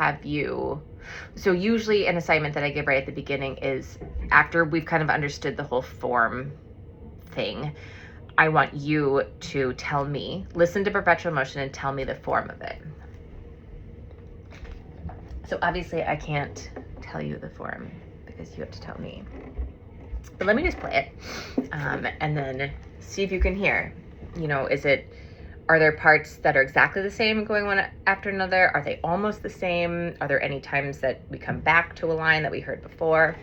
have you, so usually an assignment that I give right at the beginning is after we've kind of understood the whole form thing, I want you to tell me, listen to perpetual motion and tell me the form of it. So obviously I can't tell you the form because you have to tell me. But let me just play it and then see if you can hear. You know, are there parts that are exactly the same going one after another? Are they almost the same? Are there any times that we come back to a line that we heard before?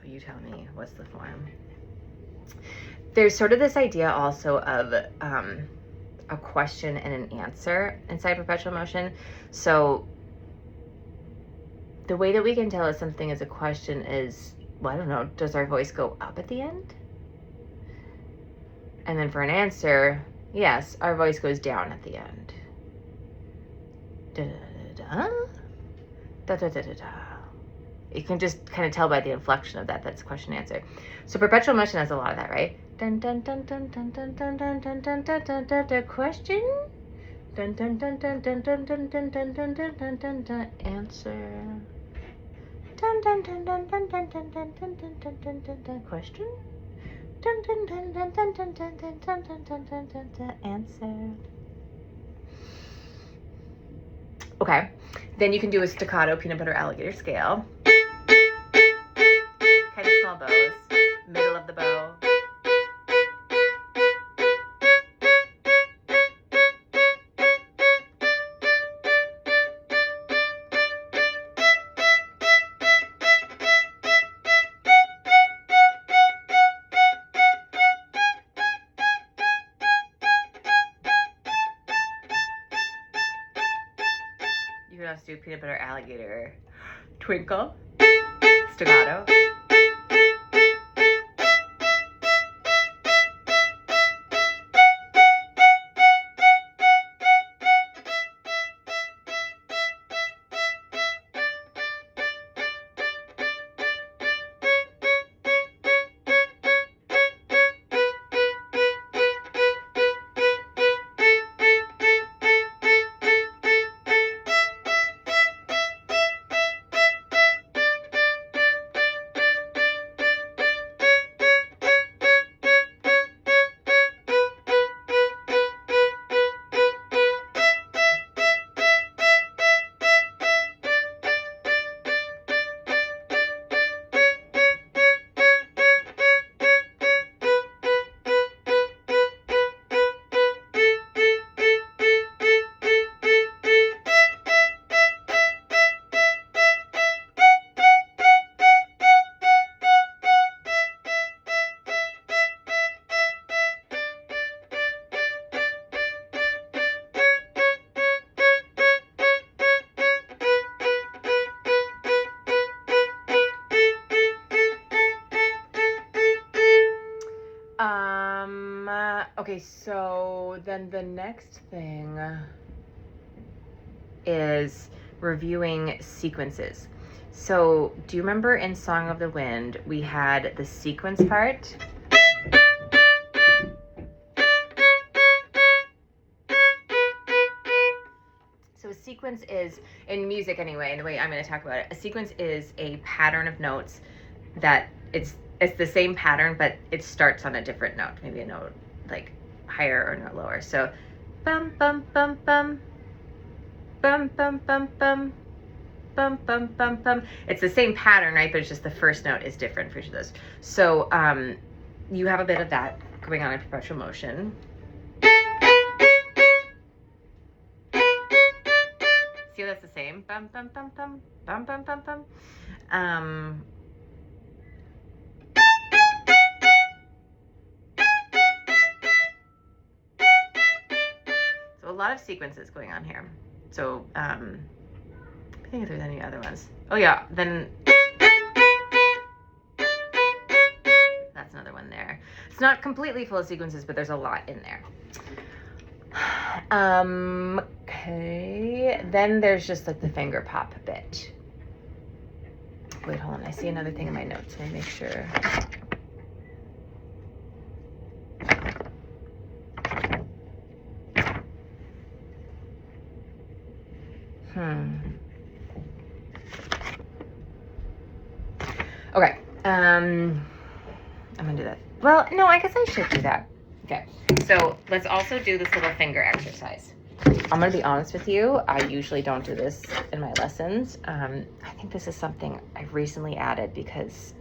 You tell me, what's the form? There's sort of this idea also of a question and an answer inside perpetual motion. So the way that we can tell if something is a question is, well, I don't know, does our voice go up at the end? And then for an answer, yes, our voice goes down at the end. Da da da da da da da da. You can just kind of tell by the inflection of that that's question answer. So perpetual motion has a lot of that, right? Dun dun dun dun dun dun dun dun dun dun dun dun dun dun question. Dun dun dun dun dun dun dun dun dun dun dun dun dun dun answer. Dun dun dun dun dun dun dun dun dun dun dun dun dun dun question. Dun dun dun dun dun dun dun dun dun dun dun dun dun dun answer. Okay, then you can do a staccato peanut butter alligator scale. Kind of small bows, middle of the bow. You can also do peanut butter alligator twinkle, staccato. Okay, so then the next thing is reviewing sequences. So do you remember in Song of the Wind, we had the sequence part? So a sequence is, in music anyway, and the way I'm going to talk about it, a sequence is a pattern of notes that it's the same pattern, but it starts on a different note, maybe a note like higher or not lower. So bum bum bum bum bum, bum, bum, bum, bum, bum, bum, bum. It's the same pattern, right? But it's just the first note is different for each of those. So you have a bit of that going on in perpetual motion. See how that's the same? Bum, bum, bum, bum, bum, bum, bum, bum. So a lot of sequences going on here. So I think if there's any other ones. Oh yeah, then that's another one there. It's not completely full of sequences, but there's a lot in there. Okay, then there's just like the finger pop bit. Wait, hold on, I see another thing in my notes. Let me make sure. Okay, I'm gonna do that. Well, no, I guess I should do that. Okay, so let's also do this little finger exercise. I'm gonna be honest with you, I usually don't do this in my lessons. I think this is something I recently added because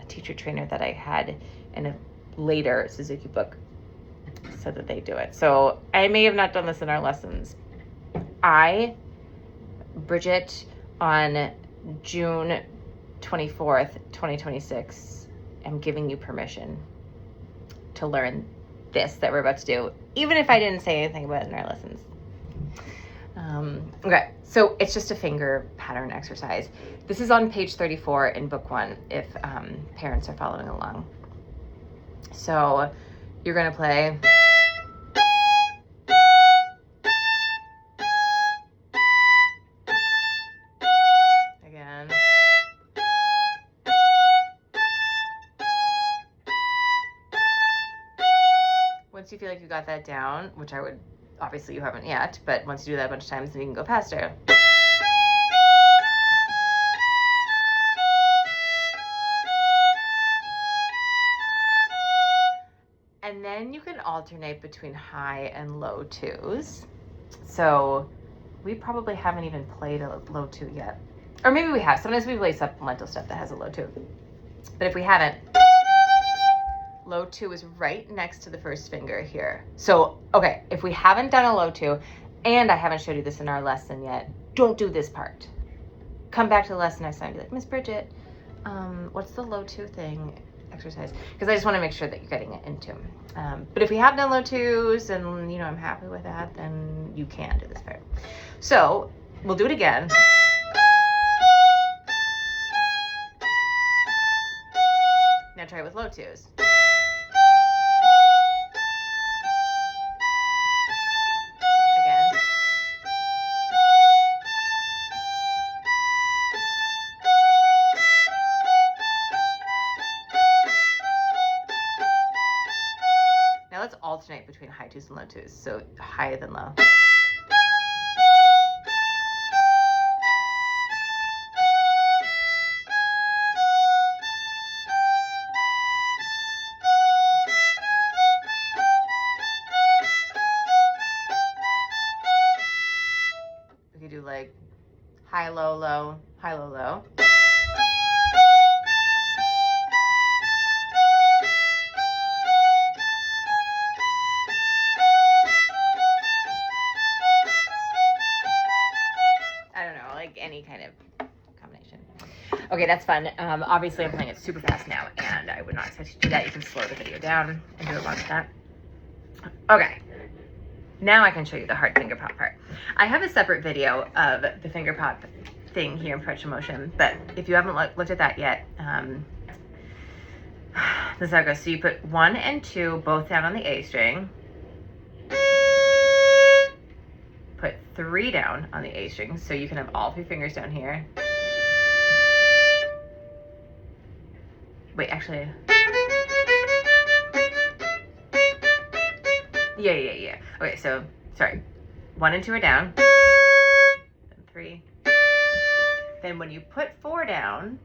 a teacher trainer that I had in a later Suzuki book said that they do it. So I may have not done this in our lessons. Bridget, on June 24th, 2026, am giving you permission to learn this that we're about to do, even if I didn't say anything about it in our lessons. Okay, so it's just a finger pattern exercise. This is on page 34 in book 1 if parents are following along. So you're gonna play again. Once you feel like you got that down, which I would, obviously you haven't yet, but once you do that a bunch of times, then you can go faster. And then you can alternate between high and low 2s. So we probably haven't even played a low 2 yet. Or maybe we have. Sometimes we play supplemental stuff that has a low 2. But if we haven't, low 2 is right next to the first finger here. So, okay, if we haven't done a low 2, and I haven't showed you this in our lesson yet, don't do this part. Come back to the lesson next time and be like, Miss Bridget, what's the low 2 thing exercise? Because I just want to make sure that you're getting it into. But if we have done low 2s and, you know, I'm happy with that, then you can do this part. So we'll do it again. Now try it with low 2s. Alternate between high 2s and low 2s, so higher than low. We could do like high, low, low, high, low, low. Any kind of combination. Okay, that's fun. Obviously I'm playing it super fast now and I would not expect you to do that. You can slow the video down and do a lot of that. Okay, now I can show you the hard finger pop part. I have a separate video of the finger pop thing here in Perpetual Motion, but if you haven't looked at that yet, this is how it goes. So you put 1 and 2 both down on the A string. Put 3 down on the A string, so you can have all 3 fingers down here. Wait, actually. Yeah. Okay, so, sorry. 1 and 2 are down. And 3. Then when you put 4 down,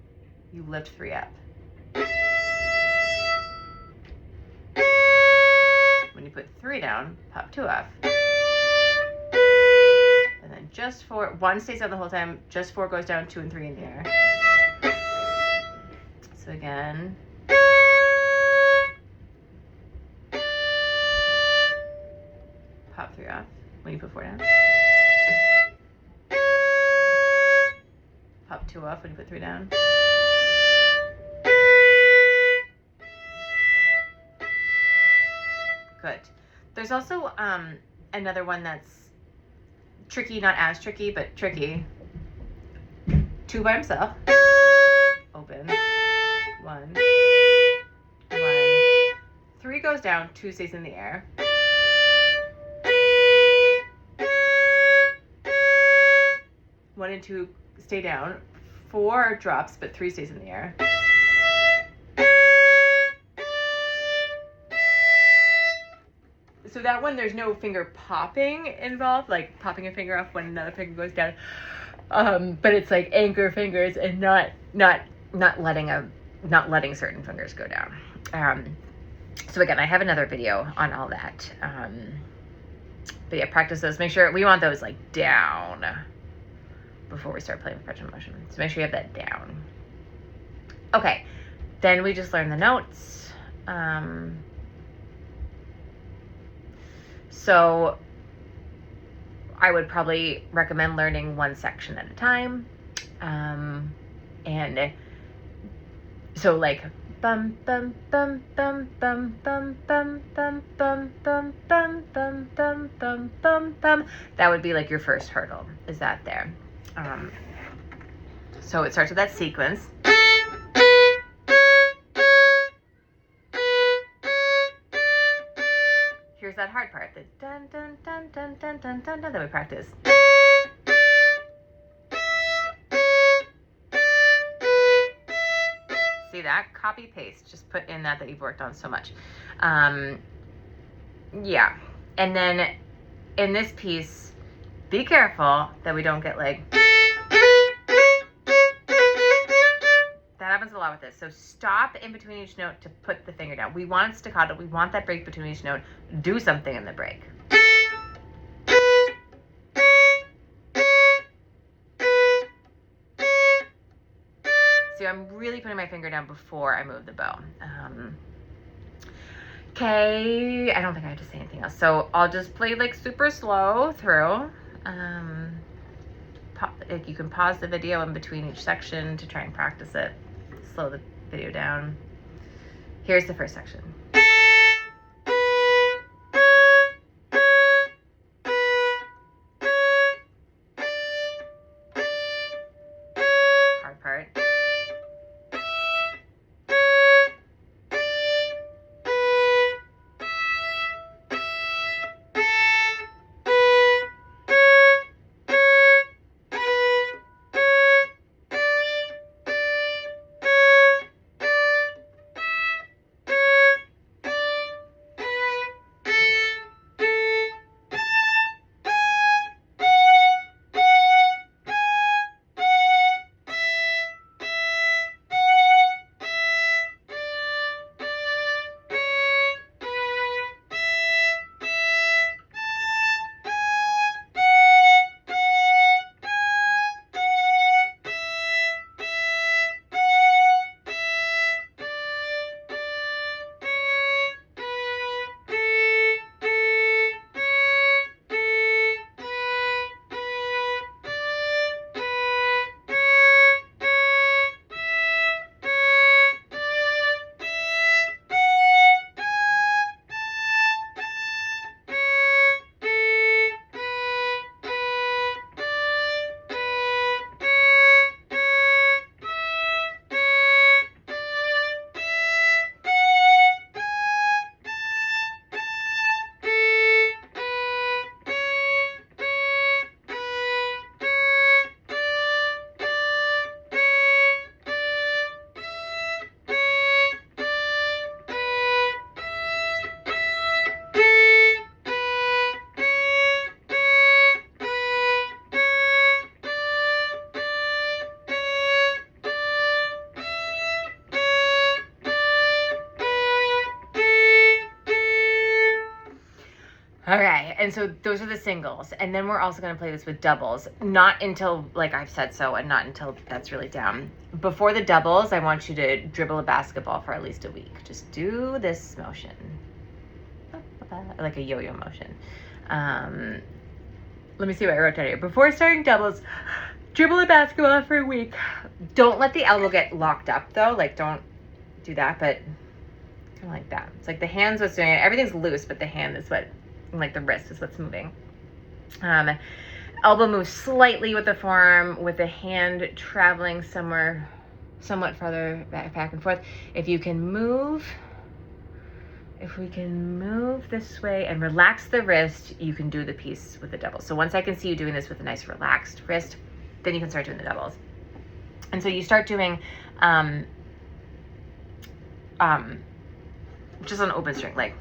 you lift 3 up. When you put 3 down, pop 2 up. And then just 4. 1 stays down the whole time, just 4 goes down, 2 and 3 in the air. So again. Pop 3 off when you put 4 down. Pop 2 off when you put 3 down. Good. There's also another one that's tricky, not as tricky, but tricky. 2 by himself. Open. 1. 1. 3 goes down, 2 stays in the air. 1 and 2 stay down. 4 drops, but 3 stays in the air. So that one, there's no finger popping involved, like popping a finger off when another finger goes down. But it's like anchor fingers and not letting certain fingers go down. So again, I have another video on all that. But yeah, practice those. Make sure we want those like down before we start playing perpetual motion. So make sure you have that down. Okay, then we just learn the notes. So I would probably recommend learning one section at a time. And so like bum bum bum bum bum bum bum bum bum bum bum bum bum bum bum bum. That would be like your first hurdle, is that there. So it starts with that sequence. Here's that hard part, the dun dun dun dun dun dun dun dun that we practice. See that? Copy paste. Just put in that you've worked on so much. Yeah. And then in this piece, be careful that we don't get like. That happens a lot with this. So stop in between each note to put the finger down. We want staccato. We want that break between each note. Do something in the break. See, I'm really putting my finger down before I move the bow. Okay, I don't think I have to say anything else. So I'll just play like super slow through. You can pause the video in between each section to try and practice it. Slow the video down. Here's the first section. Hard part. And so those are the singles. And then we're also going to play this with doubles. Not until, like I've said so, and not until that's really down. Before the doubles, I want you to dribble a basketball for at least a week. Just do this motion. Like a yo-yo motion. Let me see what I wrote down here. Before starting doubles, dribble a basketball for a week. Don't let the elbow get locked up, though. Like, don't do that, but kind of like that. It's like the hand's what's doing it. Everything's loose, but the hand is what, like the wrist is what's moving. Elbow moves slightly with the forearm, with the hand traveling somewhat farther back and forth. If we can move this way and relax the wrist, you can do the piece with the double. So once I can see you doing this with a nice relaxed wrist, then you can start doing the doubles. And so you start doing just on open string, like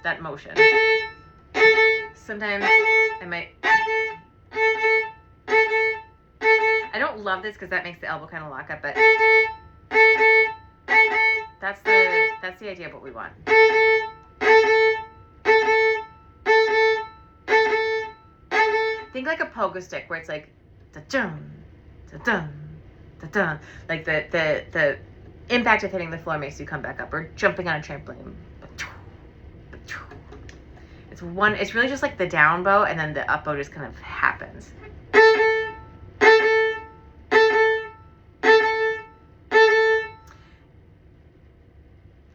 that motion. Sometimes I don't love this because that makes the elbow kind of lock up, but that's the idea of what we want. Think like a pogo stick where it's like da-dum, da-dum, da-dum. Like the impact of hitting the floor makes you come back up, or jumping on a trampoline. It's really just like the down bow, and then the up bow just kind of happens.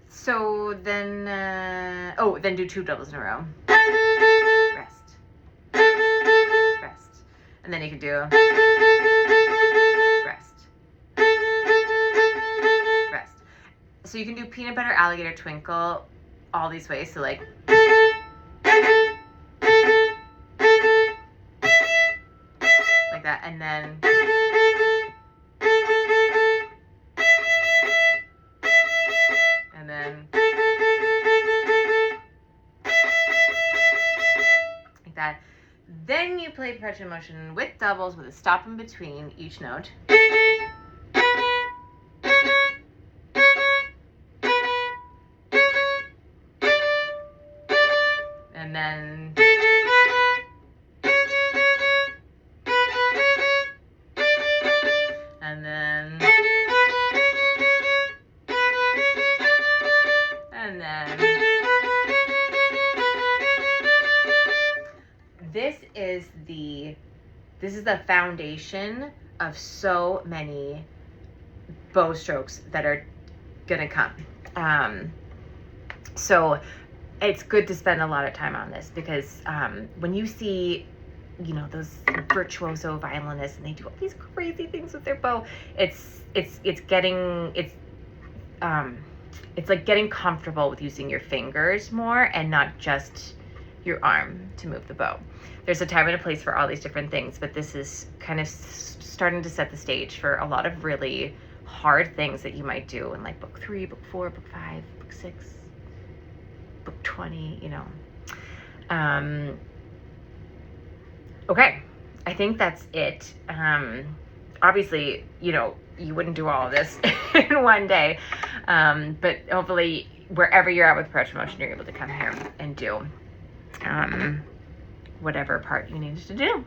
So then, then do 2 doubles in a row. Rest. Rest. And then you can do rest. Rest. So you can do peanut butter, alligator, twinkle, all these ways. So like, like that, and then like that. Then you play perpetual motion with doubles with a stop in between each note. And then this is the foundation of so many bow strokes that are gonna come. So it's good to spend a lot of time on this, because when you see, you know, those virtuoso violinists and they do all these crazy things with their bow, it's like getting comfortable with using your fingers more and not just your arm to move the bow. There's a time and a place for all these different things, but this is kind of starting to set the stage for a lot of really hard things that you might do in like book 3, book 4, book 5, book 6, book 20, you know. Okay, I think that's it. Obviously, you know, you wouldn't do all of this in one day, but hopefully wherever you're at with perpetual motion, you're able to come here and do whatever part you needed to do.